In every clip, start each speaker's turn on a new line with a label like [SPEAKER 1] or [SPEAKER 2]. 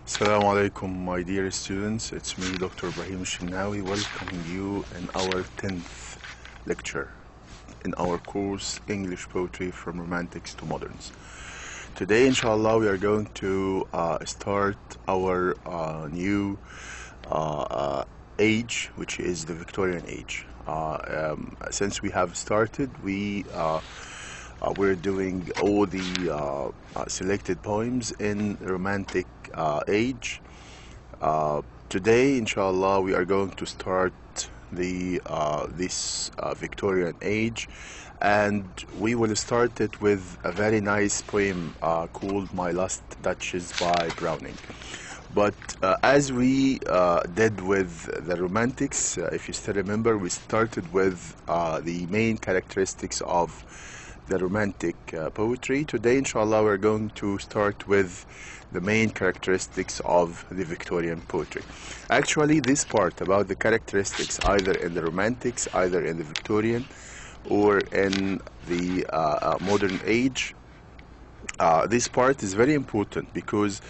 [SPEAKER 1] Assalamu alaikum, my dear students. It's me, Dr. Ibrahim Elshinnawy, welcoming you in our 10th lecture in our course English Poetry from Romantics to Moderns. Today, inshallah, we are going to start our new age, which is the Victorian age. Since we have started, we're doing all the selected poems in Romantic age. Today, inshallah, we are going to start this Victorian age, and we will start it with a very nice poem called "My Last Duchess" by Browning. But as we did with the Romantics, if you still remember, we started with the main characteristics of the Romantic poetry. Today, inshallah, we're going to start with the main characteristics of the Victorian poetry. Actually, this part about the characteristics, either in the Romantics, either in the Victorian, or in the modern age, this part is very important because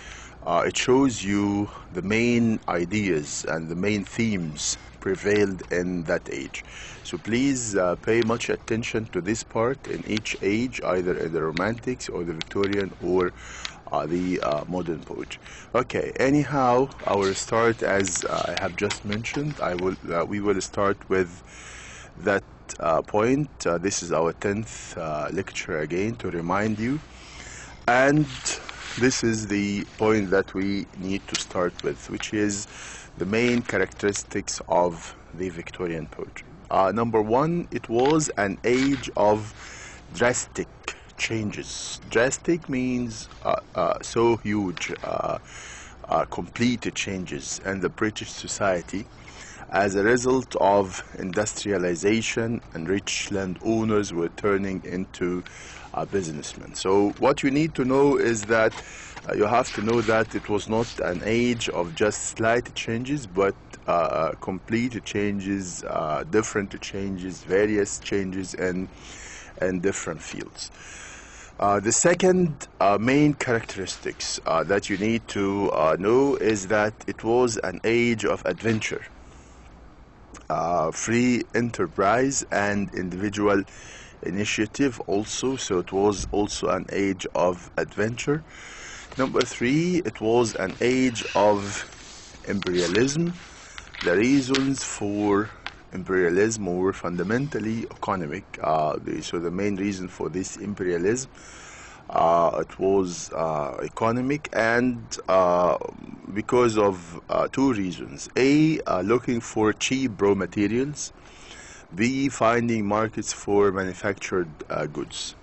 [SPEAKER 1] it shows you the main ideas and the main themes prevailed in that age. So please pay much attention to this part in each age, either in the Romantics or the Victorian or the modern poetry. Okay, anyhow, our start, as I have just mentioned, we will start with that point. This is our 10th lecture again, to remind you, and this is the point that we need to start with, which is the main characteristics of the Victorian poetry. Number one, it was an age of drastic changes. Drastic means so huge, complete changes in the British society as a result of industrialization, and rich landowners were turning into businessmen. So what you need to know is that you have to know that it was not an age of just slight changes, but complete changes, different changes, various changes in different fields. The second main characteristics that you need to know is that it was an age of adventure, free enterprise, and individual initiative also. So it was also an age of adventure. Number three, it was an age of imperialism. The reasons for imperialism were fundamentally economic. So the main reason for this imperialism, it was economic, and because of two reasons. A, looking for cheap raw materials. B, finding markets for manufactured goods.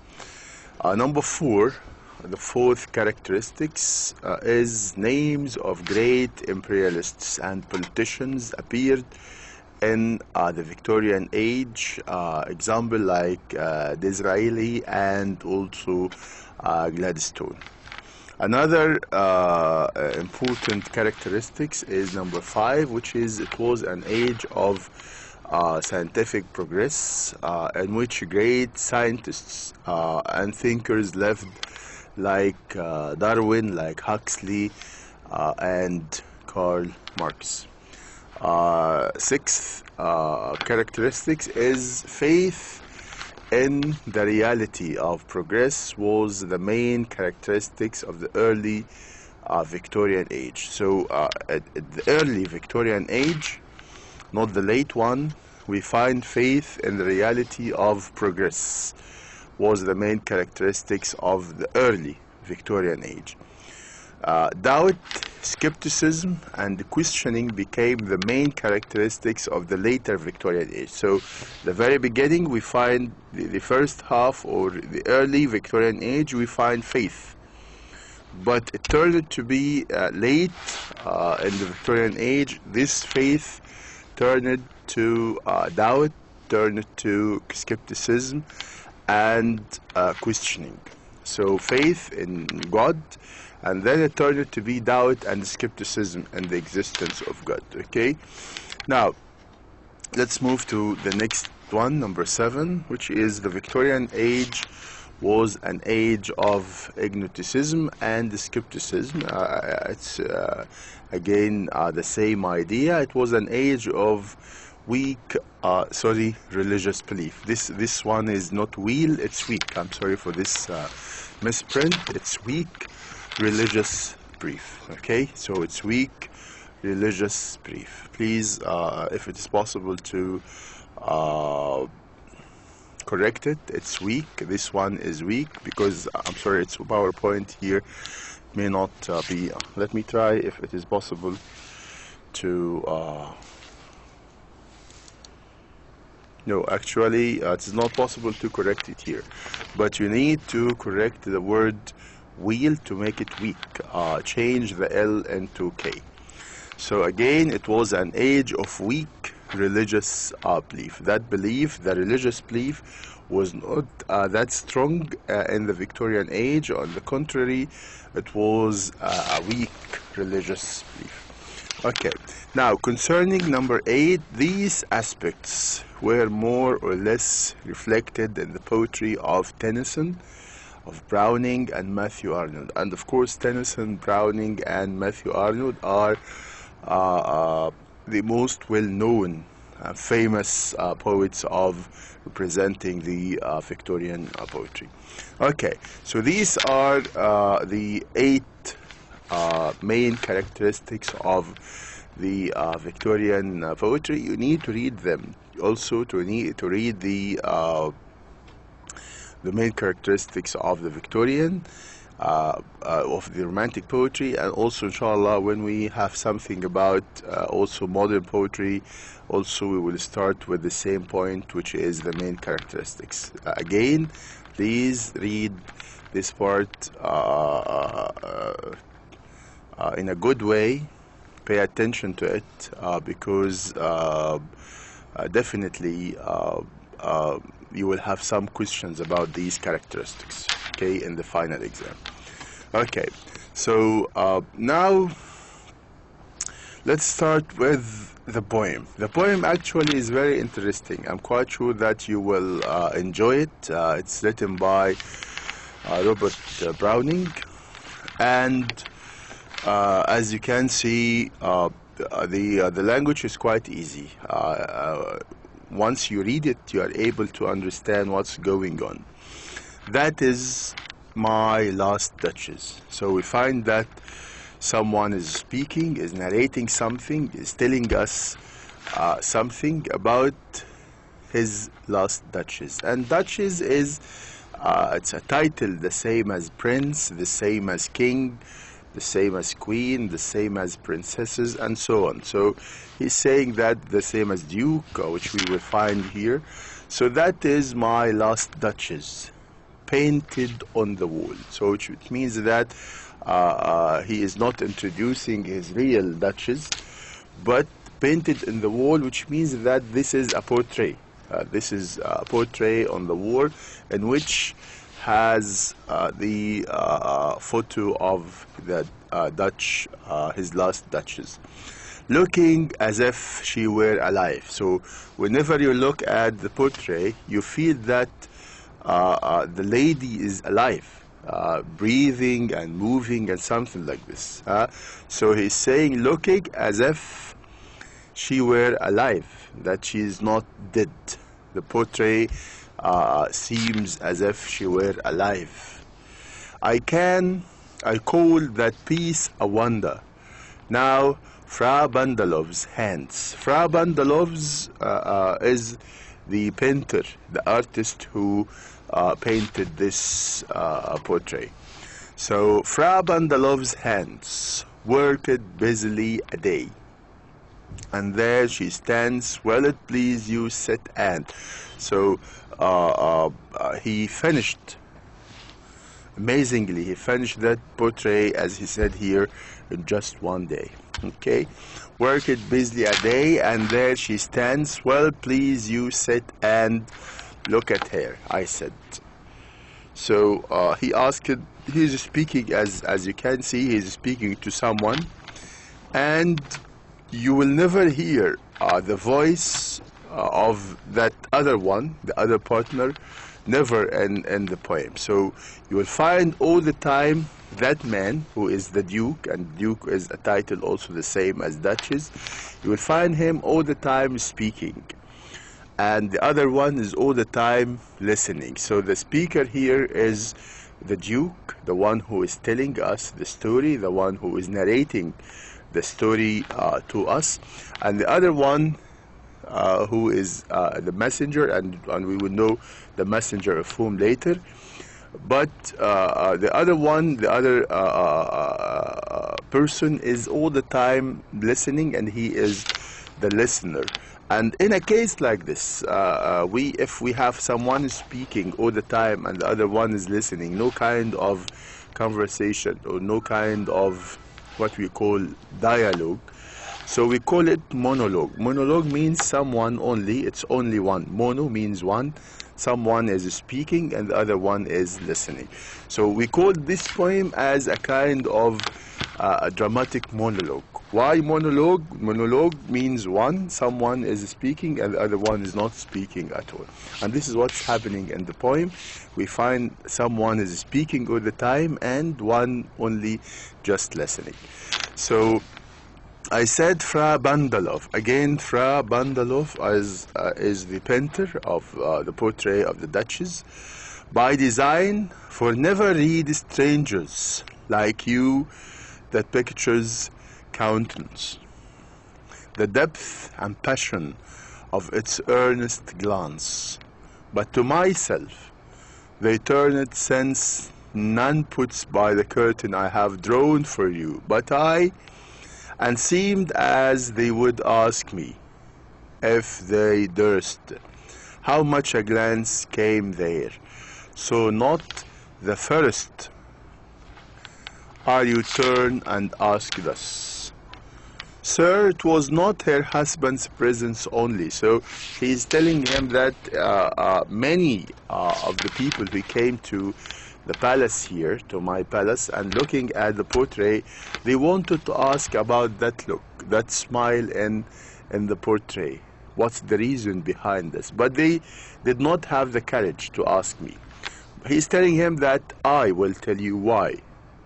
[SPEAKER 1] Number four, the fourth characteristics is names of great imperialists and politicians appeared in the Victorian age, example like Disraeli and also Gladstone. Another important characteristics is number five, which is it was an age of scientific progress in which great scientists and thinkers lived, like Darwin, like Huxley, and Karl Marx. Sixth characteristics is faith in the reality of progress was the main characteristics of the early Victorian age. So at the early Victorian age, not the late one, we find faith in the reality of progress was the main characteristics of the early Victorian age. Doubt, skepticism, and questioning became the main characteristics of the later Victorian age. So the very beginning, we find the first half, or the early Victorian age, we find faith. But it turned to be late in the Victorian age, this faith turned to doubt, turned to skepticism and questioning. So faith in God, and then it turned to be doubt and skepticism in the existence of God. Okay, now let's move to the next one, number 7, which is the Victorian age was an age of ignoticism and skepticism. It's again the same idea. It was an age of weak, religious belief. This one is not wheel, it's weak. I'm sorry for this misprint. It's weak religious belief. Okay, so it's weak religious belief. Please, if it is possible to correct it. It's weak. This one is weak because I'm sorry, it's PowerPoint here may not be. Let me try if it is possible to. No, actually, it's not possible to correct it here, but you need to correct the word wheel to make it weak. Change the L into K. So again, it was an age of weak religious belief. That belief, the religious belief, was not that strong in the Victorian age. On the contrary, it was a weak religious belief. Okay, now concerning number 8, these aspects were more or less reflected in the poetry of Tennyson, of Browning, and Matthew Arnold. And of course, Tennyson, Browning, and Matthew Arnold are the most well-known famous poets of representing the Victorian poetry. Okay, so these are the 8 main characteristics of the Victorian poetry. You need to read them. Also, to read the main characteristics of the Victorian, of the Romantic poetry, and also, inshallah, when we have something about also modern poetry, also we will start with the same point, which is the main characteristics. Again, please read this part in a good way. Pay attention to it because definitely you will have some questions about these characteristics, okay, in the final exam. Okay, so now let's start with the poem. The poem actually is very interesting. I'm quite sure that you will enjoy it. It's written by Robert Browning, and as you can see, the language is quite easy. Once you read it, you are able to understand what's going on. That is my last Duchess. So we find that someone is speaking, is narrating something, is telling us something about his last Duchess. And Duchess is, it's a title the same as prince, the same as king, the same as queen, the same as princesses, and so on. So he's saying that the same as duke, which we will find here. So that is my last Duchess, painted on the wall. So which means that he is not introducing his real Duchess, but painted in the wall, which means that this is a portrait. This is a portrait on the wall in which has the photo of the his last Duchess, looking as if she were alive. So whenever you look at the portrait, you feel that the lady is alive, breathing and moving and something like this. So he's saying looking as if she were alive, that she is not dead. The portrait seems as if she were alive. I call that piece a wonder. Now, Fra Bandalov's hands. Fra Bandalov's is the painter, the artist who painted this portrait. So, Fra Bandalov's hands worked busily a day, and there she stands. Will it please you sit and? So he finished, amazingly, he finished that portrait, as he said here, in just one day. Okay, worked busily a day, and there she stands. Well, please you sit and look at her, I said. So he asked, he's speaking, as you can see, he's speaking to someone, and you will never hear the voice of that other one, the other partner, never in the poem. So you will find all the time that man who is the Duke, and Duke is a title also the same as Duchess. You will find him all the time speaking, and the other one is all the time listening. So the speaker here is the Duke, the one who is telling us the story, the one who is narrating the story to us, and the other one who is the messenger, and we will know the messenger of whom later. But the other one, the other person is all the time listening, and he is the listener. And in a case like this, if we have someone speaking all the time and the other one is listening, no kind of conversation or no kind of what we call dialogue, so we call it monologue. Monologue means someone only, it's only one. Mono means one. Someone is speaking and the other one is listening. So we call this poem as a kind of a dramatic monologue. Why monologue? Monologue means one, someone is speaking and the other one is not speaking at all. And this is what's happening in the poem. We find someone is speaking all the time and one only just listening. So I said Fra Bandalov. Again, Fra Bandalov is the painter of the portrait of the Duchess. By design, for never read strangers like you that pictures countenance, the depth and passion of its earnest glance. But to myself they turn it, since none puts by the curtain I have drawn for you, but I, and seemed as they would ask me, if they durst, how much a glance came there. So not the first are you turn and ask thus. Sir, it was not her husband's presence only. So he's telling him that many of the people who came to the palace here, to my palace, and looking at the portrait, they wanted to ask about that look, that smile in the portrait. What's the reason behind this? But they did not have the courage to ask me. He's telling him that I will tell you why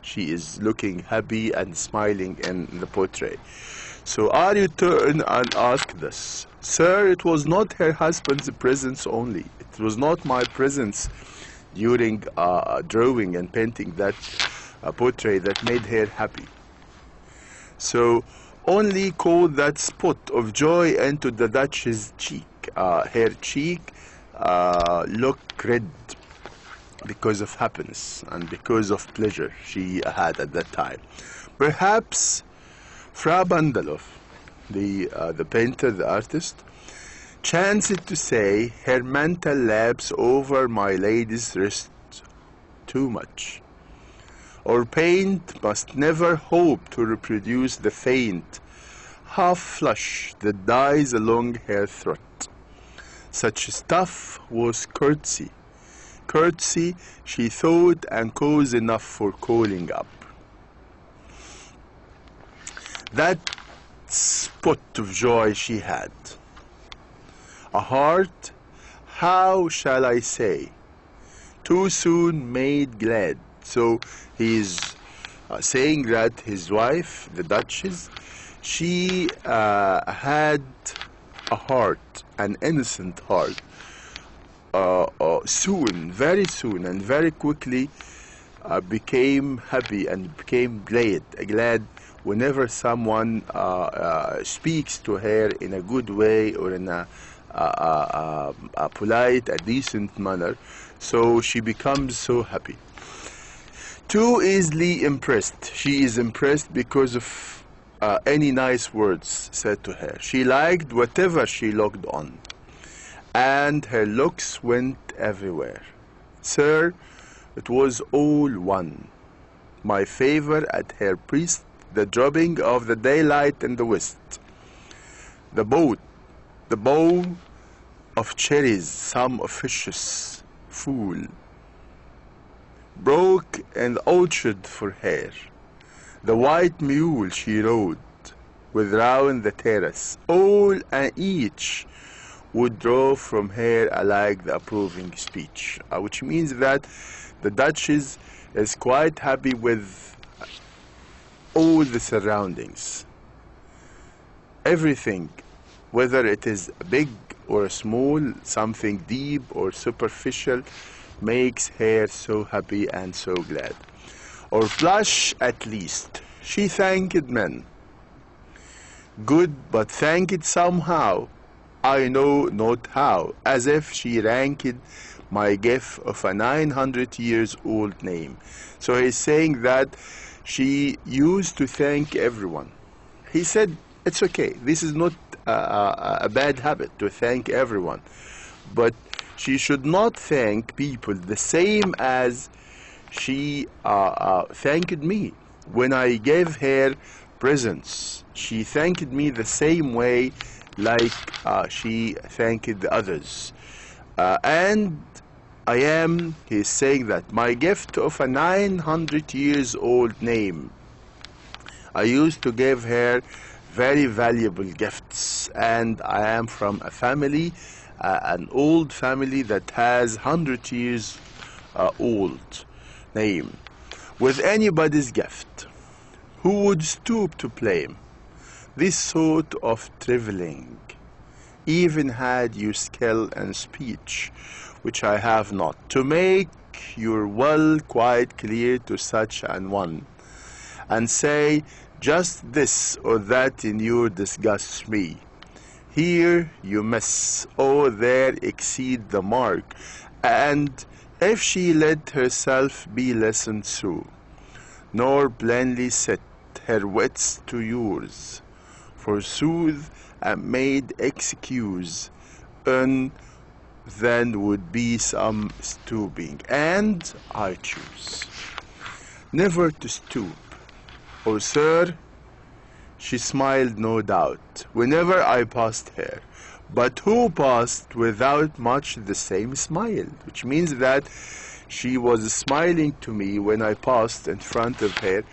[SPEAKER 1] she is looking happy and smiling in the portrait. So are you turn and ask this. Sir, it was not her husband's presence only. It was not my presence during drawing and painting that portrait that made her happy. So only call that spot of joy into the Duchess's cheek. Her cheek looked red because of happiness and because of pleasure she had at that time. Perhaps Fra Bandalov, the painter, the artist, chanced to say her mantle laps over my lady's wrist too much, or paint must never hope to reproduce the faint half flush that dies along her throat. Such stuff was courtesy. Courtesy, she thought, and cause enough for calling up. That spot of joy she had, a heart, how shall I say, too soon made glad. So he's saying that his wife, the Duchess, she had a heart, an innocent heart, soon, very soon and very quickly became happy and became glad whenever someone speaks to her in a good way or in a polite, a decent manner. So she becomes so happy. Too easily impressed. She is impressed because of any nice words said to her. She liked whatever she looked on, and her looks went everywhere. Sir, it was all one. My favor at her priest, the dropping of the daylight in the west, the bow of cherries some officious fool broke in the orchard for her, the white mule she rode with round the terrace, all and each would draw from her like the approving speech, which means that the Duchess is quite happy with all the surroundings. Everything, whether it is big or small, something deep or superficial, makes her so happy and so glad. Or blush at least. She thanked men. Good, but thanked somehow, I know not how, as if she ranked my gift of a 900 years old name. So he's saying that she used to thank everyone. He said, it's okay, this is not a bad habit to thank everyone, but she should not thank people the same as she thanked me. When I gave her presents, she thanked me the same way like she thanked the others. And he's saying that my gift of a 900 years old name, I used to give her very valuable gifts, and I am from a family, an old family that has 100 years old name. With anybody's gift, who would stoop to blame this sort of traveling, even had you skill and speech, which I have not, to make your will quite clear to such an one, and say just this or that in you disgusts me. Here you miss, or there exceed the mark, and if she let herself be listened to, nor plainly set her wits to yours, forsooth a made excuse, and then would be some stooping, and I choose never to stoop. Oh, sir, she smiled no doubt, whenever I passed her, but who passed without much the same smile, which means that she was smiling to me when I passed in front of her,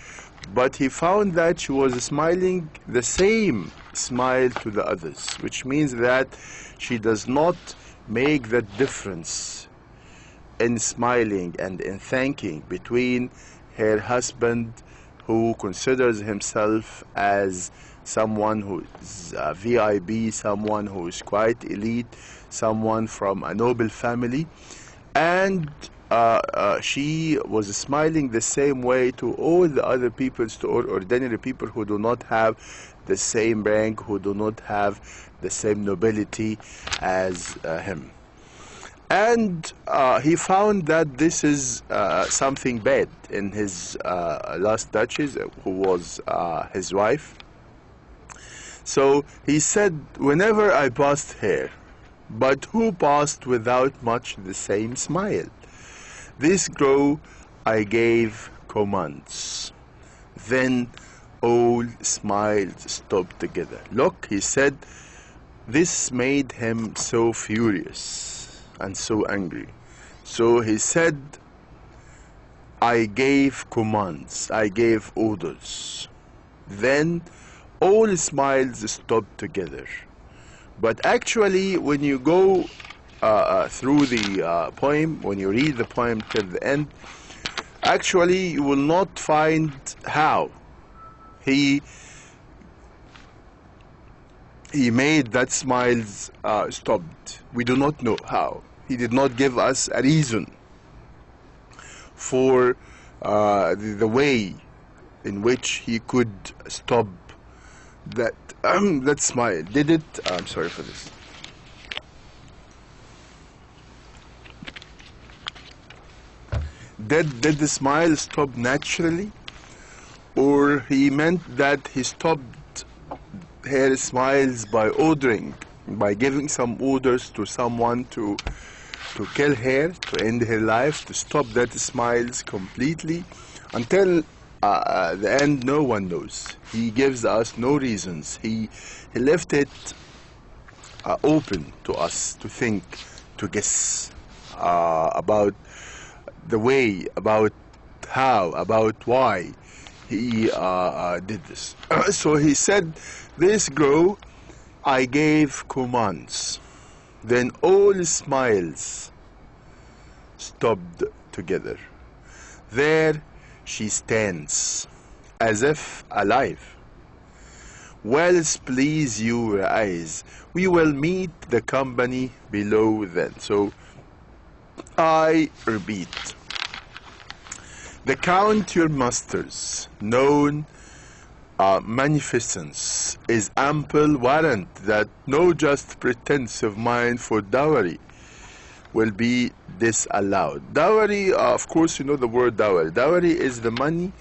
[SPEAKER 1] but he found that she was smiling the same smile to the others, which means that she does not make that difference in smiling and in thanking between her husband, who considers himself as someone who is a VIP, someone who is quite elite, someone from a noble family, and she was smiling the same way to all the other people, to all ordinary people who do not have the same rank, who do not have the same nobility as him. And he found that this is something bad in his last Duchess, who was his wife. So he said, whenever I passed her, but who passed without much the same smile? This grow I gave commands. Then all smiles stopped together. Look, he said, this made him so furious and so angry. So he said, I gave commands, I gave orders. Then all smiles stopped together. But actually, when you go through the poem, when you read the poem till the end, actually you will not find how he made that smiles stopped. We do not know how. He did not give us a reason for the way in which he could stop that that smile. Did it? I'm sorry for this. Did the smile stop naturally, or he meant that he stopped her smiles by ordering, by giving some orders to someone to kill her, to end her life, to stop that smiles completely until the end? No one knows. He gives us no reasons. He left it open to us to think, to guess about the way, about how, about why he did this. So he said, this grow I gave commands. Then all smiles stopped together. There she stands, as if alive. Whilst please your eyes, we will meet the company below then. So I repeat, the count your masters, known magnificence, is ample warrant that no just pretense of mine for dowry will be disallowed. Dowry, of course, you know the word dowry. Dowry is the money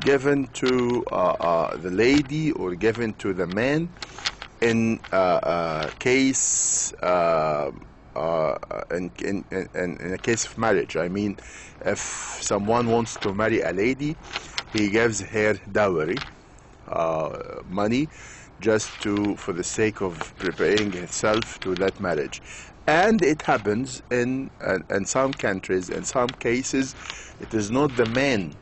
[SPEAKER 1] given to the lady or given to the man in case in a case of marriage. I mean, if someone wants to marry a lady, he gives her dowry money just for the sake of preparing himself to that marriage. And it happens in some countries, in some cases, it is not the man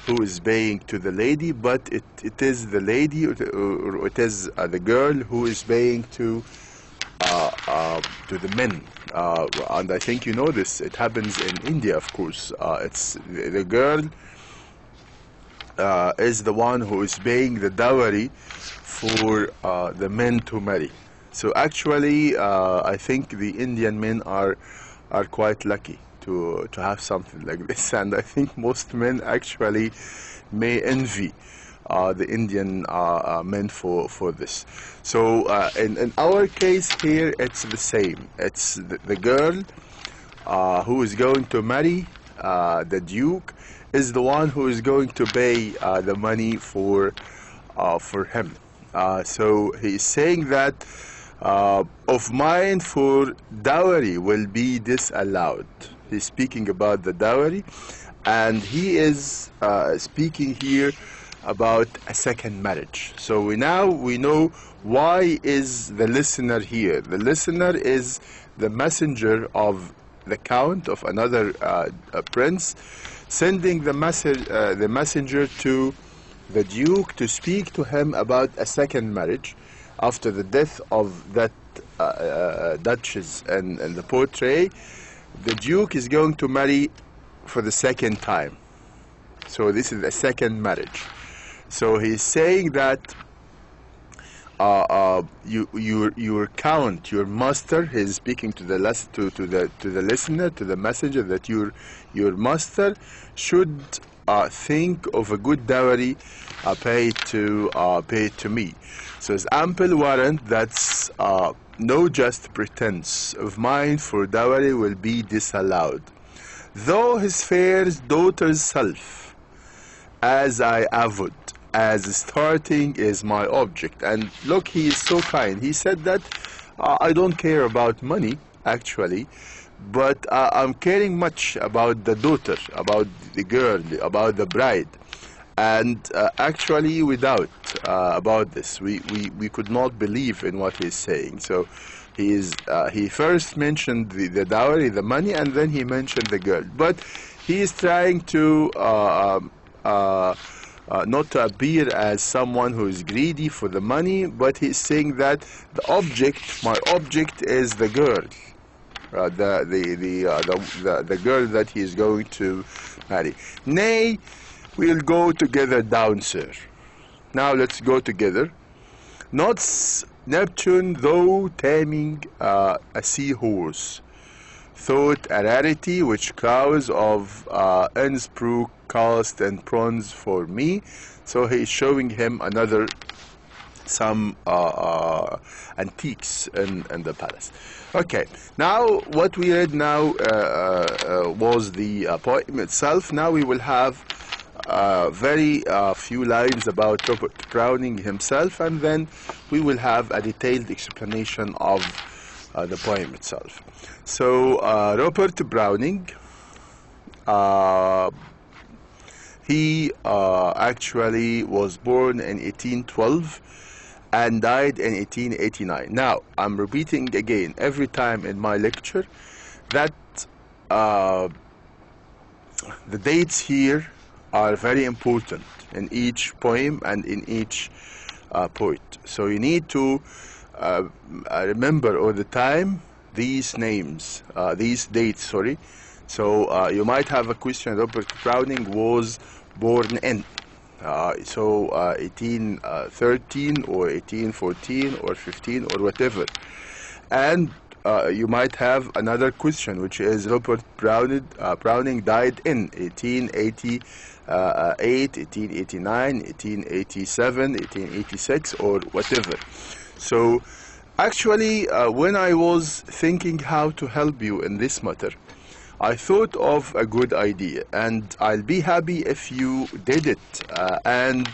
[SPEAKER 1] who is paying to the lady, but it is the lady or it is the girl who is paying to the men. And I think you know this. It happens in India, of course. It's the girl is the one who is paying the dowry for the men to marry. So actually, I think the Indian men are quite lucky to have something like this, and I think most men actually may envy the Indian men for this. So in our case here, it's the same. It's the girl who is going to marry the Duke is the one who is going to pay the money for him. So he's saying that of mine for dowry will be disallowed. He's speaking about the dowry, and he is speaking here about a second marriage. So we know why is the listener here. The listener is the messenger of the count of another prince, sending the messenger to the Duke to speak to him about a second marriage after the death of that Duchess and the portrait. The Duke is going to marry for the second time. So this is a second marriage. So he's saying that your count, your master, he's speaking to the listener, to the messenger, that your master should think of a good dowry paid to me. So it's ample warrant that's no just pretense of mine for dowry will be disallowed, though his fair daughter's self, as I avowed, as starting is my object. And look, he is so kind. He said that I don't care about money actually, but I'm caring much about the daughter, about the girl, about the bride. And actually, without about this, we could not believe in what he's saying. So he first mentioned the dowry, the money, and then he mentioned the girl. But he is trying to not to appear as someone who is greedy for the money, but he's saying that my object is the girl, the girl that he is going to marry. Nay, we'll go together down, sir. Now let's go together. Not Neptune, though taming a seahorse, thought a rarity which cows of Innsbruck cast and bronze for me. So he's showing him some antiques in the palace. Okay, now what we read now was the poem itself. Now we will have very few lines about Robert Browning himself, and then we will have a detailed explanation of the poem itself. So Robert Browning, he actually was born in 1812 and died in 1889. Now, I'm repeating again every time in my lecture that the dates here are very important in each poem and in each poet. So you need to remember all the time these names, these dates, sorry. So you might have a question: Robert Browning was born in 1813 or 1814 or 15 or whatever. And you might have another question, which is Robert Browning died in 1888, 1889, 1887, 1886, or whatever. So actually, when I was thinking how to help you in this matter, I thought of a good idea, and I'll be happy if you did it, and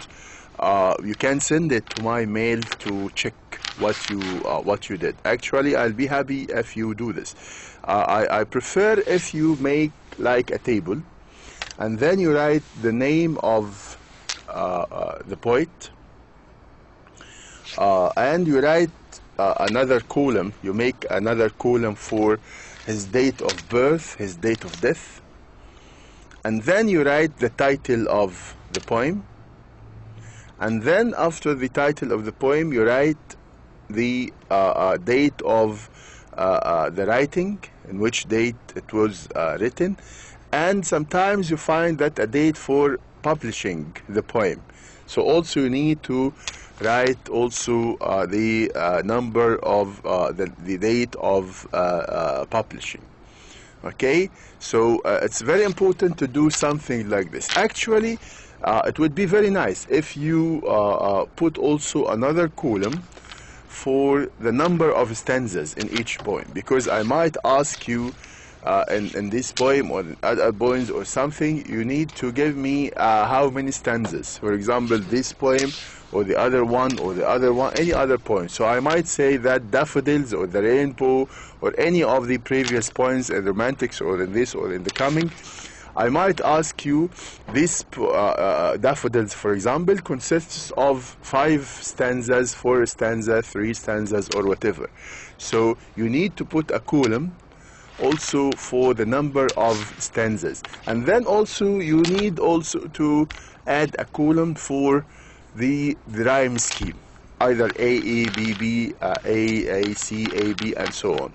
[SPEAKER 1] you can send it to my mail to check what you did. Actually, I'll be happy if you do this. I prefer if you make like a table, and then you write the name of the poet, and you write another column. You make another column for his date of birth, his date of death, and then you write the title of the poem, and then after the title of the poem you write the date of the writing, in which date it was written, and sometimes you find that a date for publishing the poem. So also you need to write also the number of the date of publishing. Okay, so it's very important to do something like this. Actually, it would be very nice if you put also another column for the number of stanzas in each poem, because I might ask you in this poem or in other poems or something, you need to give me how many stanzas. For example, this poem or the other one or the other one, any other poem. So I might say that daffodils or the rainbow or any of the previous poems in romantics or in this or in the coming. I might ask you, this daffodils, for example, consists of 5 stanzas, 4 stanzas, 3 stanzas, or whatever. So you need to put a column also for the number of stanzas, and then also you need also to add a column for the rhyme scheme, either A, E, B, B, A, C, A, B, and so on.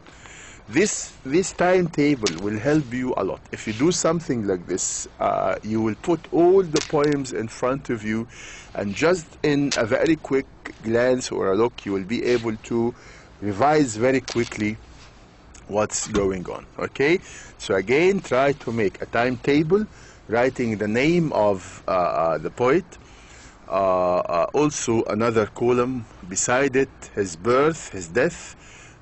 [SPEAKER 1] This timetable will help you a lot. If you do something like this, you will put all the poems in front of you, and just in a very quick glance or a look, you will be able to revise very quickly what's going on. Okay, so again, try to make a timetable, writing the name of the poet, also another column beside it, his birth, his death,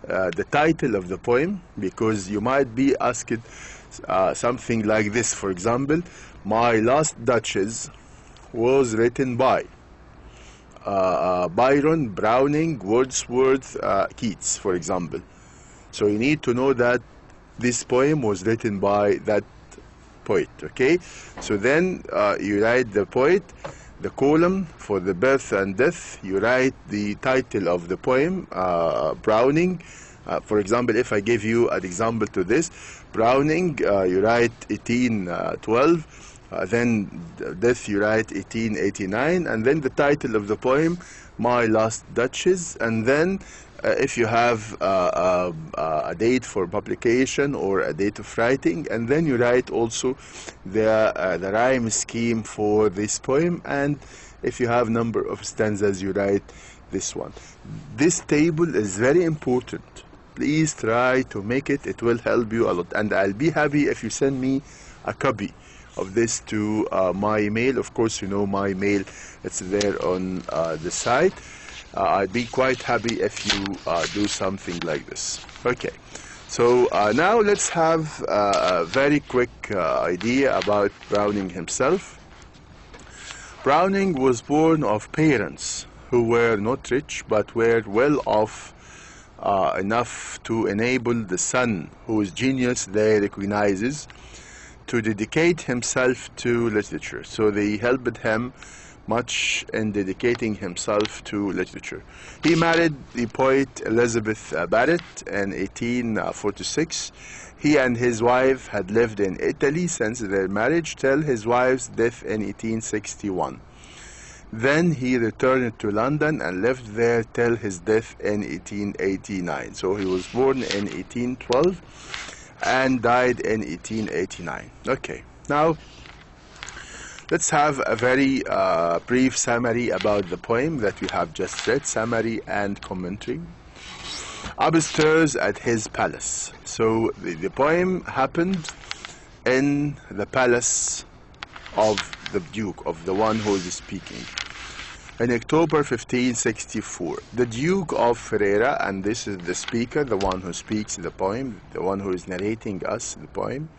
[SPEAKER 1] the title of the poem, because you might be asked something like this. For example, My Last Duchess was written by Byron, Browning, Wordsworth, Keats, for example. So you need to know that this poem was written by that poet. Okay, so then you write the poet, the column for the birth and death, you write the title of the poem, Browning. For example, if I give you an example to this, Browning, you write 1812, then death you write 1889, and then the title of the poem, My Last Duchess, and then if you have a date for publication or a date of writing, and then you write also the rhyme scheme for this poem, and if you have number of stanzas, you write this one. This table is very important. Please try to make it. It will help you a lot, and I'll be happy if you send me a copy of this to my email. Of course, you know my mail, it's there on the site. I'd be quite happy if you do something like this. Okay, so now let's have a very quick idea about Browning himself. Browning was born of parents who were not rich but were well off enough to enable the son whose genius they recognizes to dedicate himself to literature. So they helped him much in dedicating himself to literature. He married the poet Elizabeth Barrett in 1846. He and his wife had lived in Italy since their marriage till his wife's death in 1861. Then he returned to London and lived there till his death in 1889. So he was born in 1812 and died in 1889. Okay, now let's have a very brief summary about the poem that we have just read, summary and commentary. Upstairs at his palace. So the poem happened in the palace of the Duke, of the one who is speaking, in October 1564. The Duke of Ferrara, and this is the speaker, the one who speaks the poem, the one who is narrating us the poem,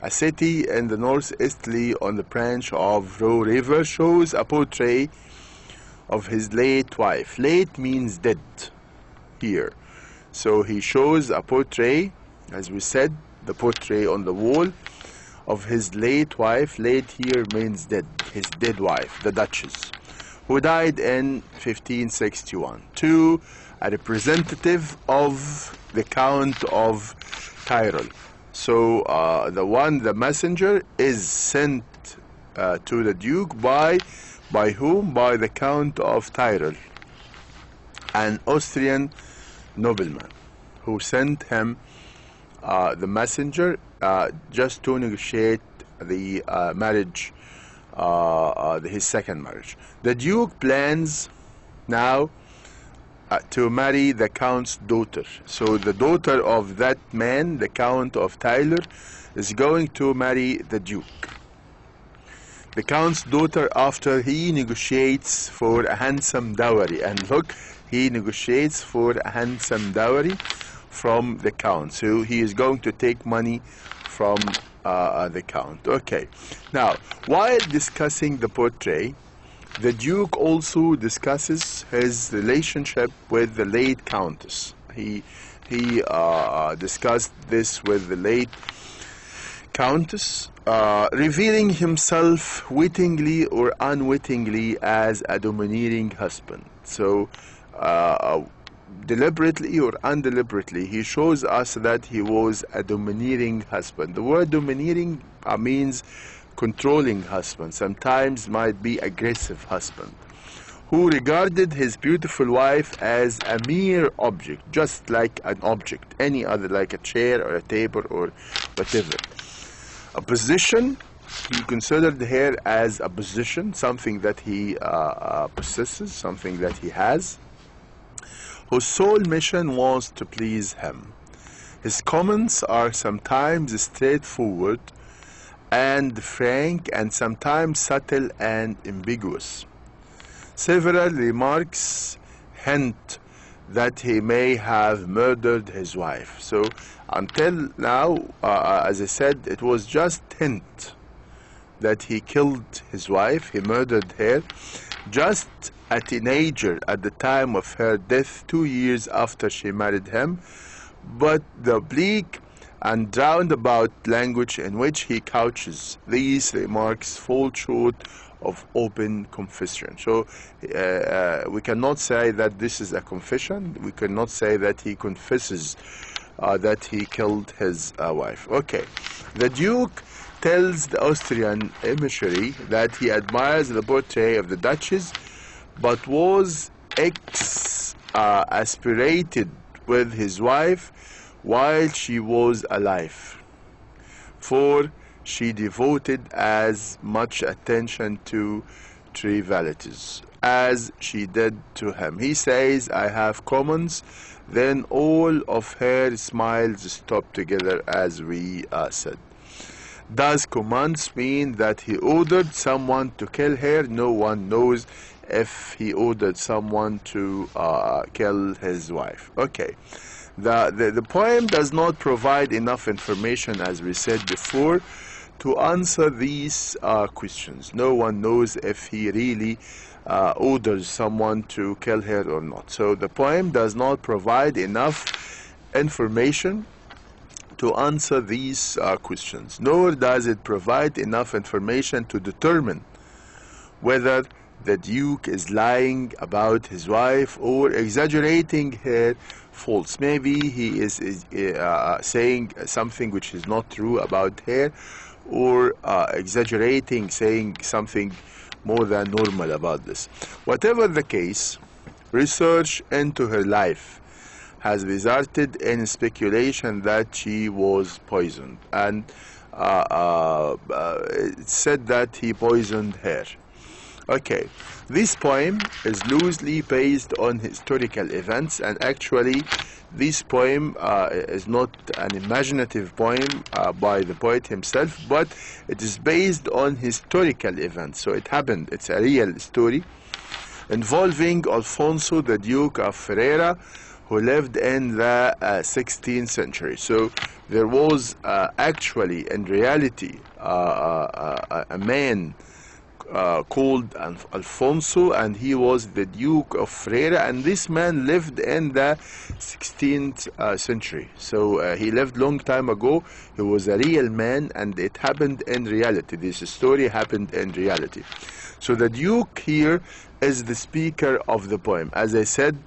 [SPEAKER 1] a city in the northeasterly on the branch of Roe River, shows a portrait of his late wife. Late means dead here. So he shows a portrait, as we said, the portrait on the wall of his late wife. Late here means dead, his dead wife, the Duchess, who died in 1561, to a representative of the Count of Tyrol. So the messenger is sent to the Duke by whom? By the Count of Tyrol, an Austrian nobleman, who sent him the messenger just to negotiate the marriage, his second marriage. The Duke plans now to marry the Count's daughter. So the daughter of that man, the Count of Tyler, is going to marry the Duke. The Count's daughter, after he negotiates for a handsome dowry, and look, he negotiates for a handsome dowry from the Count. So he is going to take money from the Count. Okay. Now, while discussing the portrait, the Duke also discusses his relationship with the late Countess. He discussed this with the late Countess, revealing himself wittingly or unwittingly as a domineering husband. So, deliberately or undeliberately, he shows us that he was a domineering husband. The word domineering means controlling husband, sometimes might be aggressive husband, who regarded his beautiful wife as a mere object, just like an object, any other, like a chair or a table or whatever. A position, he considered her as a position, something that he possesses, something that he has, whose sole mission was to please him. His comments are sometimes straightforward and frank, and sometimes subtle and ambiguous. Several remarks hint that he may have murdered his wife. So until now, as I said, it was just hint that he killed his wife, he murdered her, just a teenager at the time of her death, 2 years after she married him. But the bleak and roundabout language in which he couches these remarks fall short of open confession. So we cannot say that this is a confession. We cannot say that he confesses that he killed his wife. Okay, the Duke tells the Austrian emissary that he admires the portrait of the Duchess, but was aspirated with his wife while she was alive, for she devoted as much attention to trivialities as she did to him. He says, I have comments. Then all of her smiles stopped together, as we said. Does commands mean that he ordered someone to kill her? No one knows if he ordered someone to kill his wife. Okay. The poem does not provide enough information, as we said before, to answer these questions. No one knows if he really orders someone to kill her or not. So the poem does not provide enough information to answer these questions, nor does it provide enough information to determine whether the Duke is lying about his wife or exaggerating her faults. Maybe he is saying something which is not true about her, or exaggerating, saying something more than normal about this. Whatever the case, research into her life has resulted in speculation that she was poisoned, and it's said that he poisoned her. Okay, this poem is loosely based on historical events, and actually this poem is not an imaginative poem by the poet himself, but it is based on historical events. So it happened, it's a real story involving Alfonso, the Duke of Ferrara, who lived in the 16th century. So there was actually, in reality, a man called Alfonso, and he was the Duke of Ferrara, and this man lived in the 16th century. So he lived long time ago. He was a real man, and it happened in reality. This story happened in reality. So the Duke here is the speaker of the poem. As I said,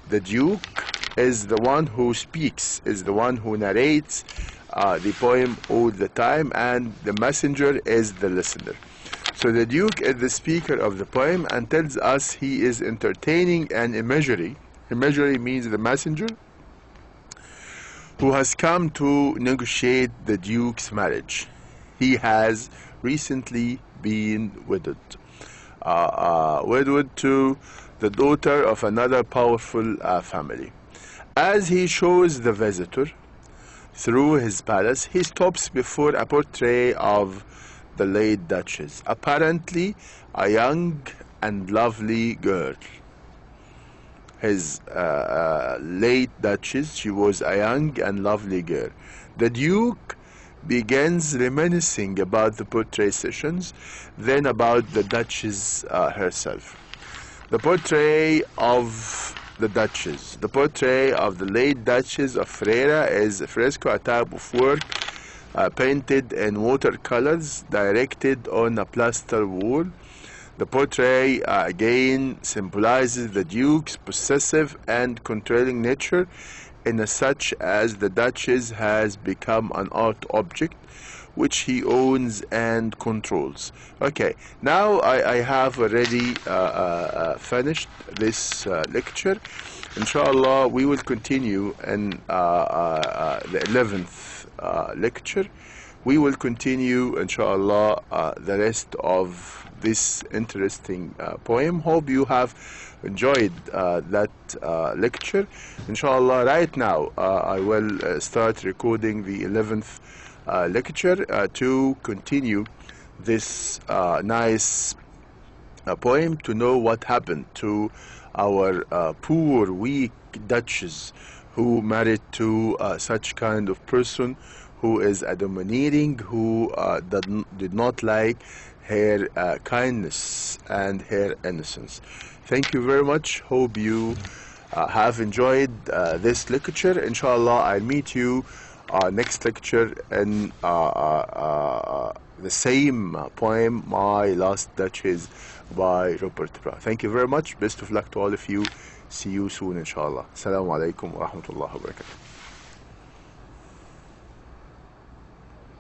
[SPEAKER 1] the Duke is the one who speaks, is the one who narrates the poem all the time, and the messenger is the listener. So the Duke is the speaker of the poem and tells us he is entertaining an imagery. Imagery means the messenger who has come to negotiate the Duke's marriage. He has recently been wedded to the daughter of another powerful family. As he shows the visitor through his palace, he stops before a portrait of the late Duchess, apparently a young and lovely girl. His late Duchess, she was a young and lovely girl. The Duke begins reminiscing about the portrait sessions, then about the Duchess herself. The portrait of the Duchess, the portrait of the late Duchess of Ferrara, is a fresco, a type of work painted in watercolors directed on a plaster wall. The portrait again symbolizes the Duke's possessive and controlling nature, in such as the Duchess has become an art object which he owns and controls. Okay, now I have already finished this lecture. Inshallah, we will continue in the 11th lecture. We will continue, inshallah, the rest of this interesting poem. Hope you have enjoyed that lecture. Inshallah, right now I will start recording the 11th lecture to continue this nice poem, to know what happened to our poor, weak Duchess who married to such kind of person who is a domineering, who did not like her kindness and her innocence. Thank you very much. Hope you have enjoyed this lecture. Inshallah, I'll meet you next lecture in the same poem, My Last Duchess by Robert Brown. Thank you very much. Best of luck to all of you. See you soon, inshallah. Assalamu alaikum wa rahmatullahi wa barakatuh.